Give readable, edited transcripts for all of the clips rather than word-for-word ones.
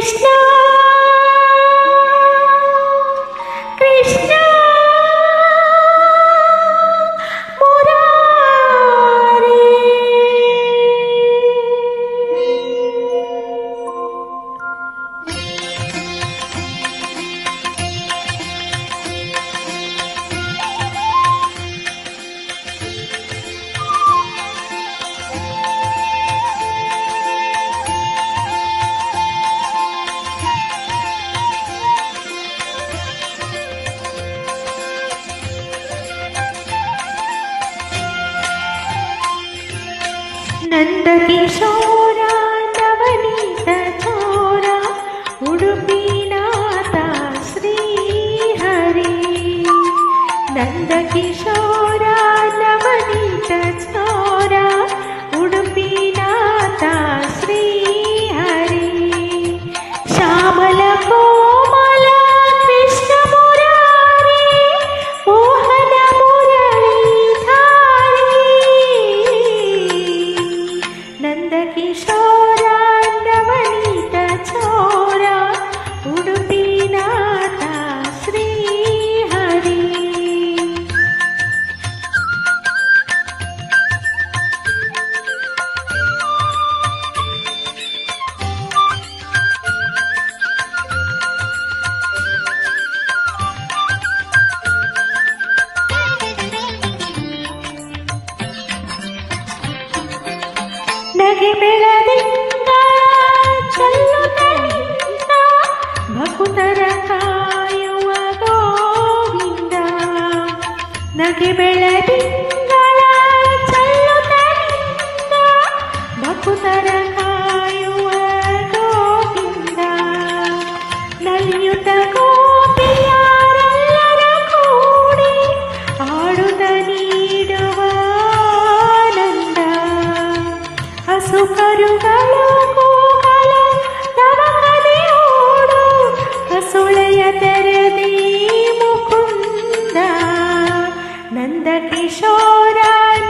ಕೃಷ್ಣ ಕೃಷ್ಣ ಮುರಾರಿ ನಂದಕಿಶೋರ ನವನೀತ ಚೋರ ಉಡುಪಿನಾಥ ಶ್ರೀಹರಿ ನಂದಕಿಶೋರ ನವನೀತ ಚೋರ ಉಡುಪಿನಾಥ ಶ್ರೀಹರಿ ಶ್ಯಾಮಲ ಕೋಮಲ ಕೃಷ್ಣ ಮುರಾರಿ ಮೋಹನ ನಂದಕಿಶೋರ ನವನೀತ ಚೋರ ಉಡುಪಿನಾಥ ಶ್ರೀಹರಿ ನಗೆ ಬೆಳದಿಂದ ಚಲ್ಲುತ್ತಲಿಂದ ಭಕುತರ ಕಾಯುವ ಗೋವಿಂದ ನಗೆ ಬೆಳದಿಂದ ಚಲ್ಲುತ್ತಲಿಂದ ಭಕುತರ ಕಾಯುವ ಗೋವಿಂದ ನಲಿಯುತ್ತ ಗೋಪಿಯರೆಲ್ಲರ ಕೂಡಿ ಆಡುತ್ತ ನೀಡುವ ಹಸುಕರುಗಳು ಕೂಗಲು ತವಕದೆ ಓಡು ಹಸುಳೆಯ ತೆರೆದಿ ಮುಕುಂದ ನಂದಕಿಶೋರ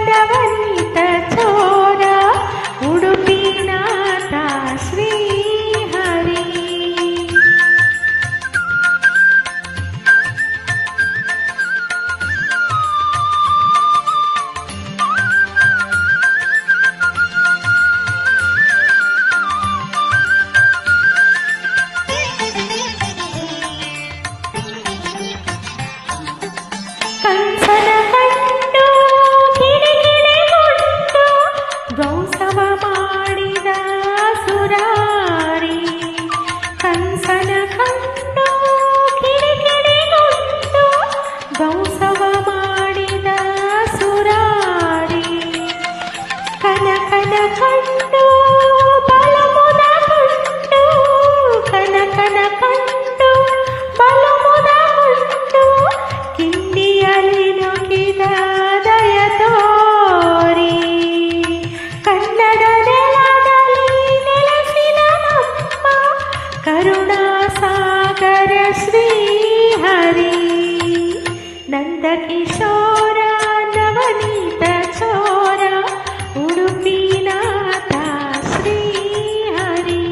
ನವನೀತ ಚೋರ ಉಡುಪಿನಾಥ ಶ್ರೀಹರಿ ಕಂಸನ ಕಂಡು ಕಿಡಿಕಿಡಿಗೊಂಡು ಗೌಸವ ಮಾಡಿದ ಸುರಾರಿ ಕಂಸನ ಕಂಡು ಕಿಡಿಕಿಡಿಗೊಂಡು ಗೌಸವ ಮಾಡಿದ ಸುರಾರಿ ಕನಕನ ಕಂಡು ಬಲಮುದ ಕಂಡು ಕನಕನ ಕಂಡು ಬಲಮುದ ಕಂಡು ಕಿಂಡಿಯಲ್ಲಿ ನುಗ್ಗಿದ ದಯ ತೋರಿ ಕನ್ನಡ ನೆಲದಲ್ಲಿ ನೆಲೆಸಿದ ನಮ್ಮ ಕರುಣಾಸಾಗರ ಶ್ರೀಹರಿ ನಂದಕಿಶೋರ ನವನೀತ ಚೋರ ಉಡುಪಿನಾಥ ಶ್ರೀಹರಿ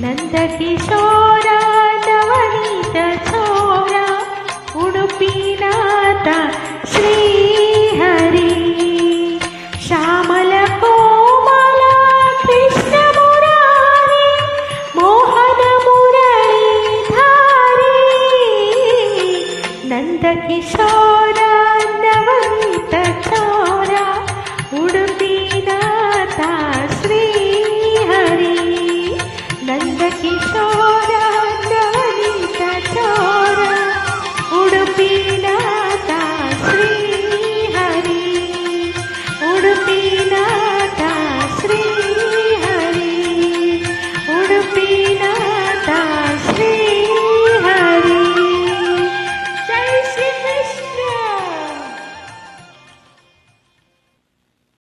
ನಂದಕಿಶೋರ ನವನೀತ ಚೋರ ಉಡುಪಿನಾಥ ಶ್ರೀಹರಿ ಶ್ಯಾಮಲ ಕೋಮಲ ಕೃಷ್ಣ ಮುರಾರಿ ಮೋಹನ ಮುರಳೀಧಾರಿ ನಂದಕಿಶೋರ ನವನೀತ ಚೋರ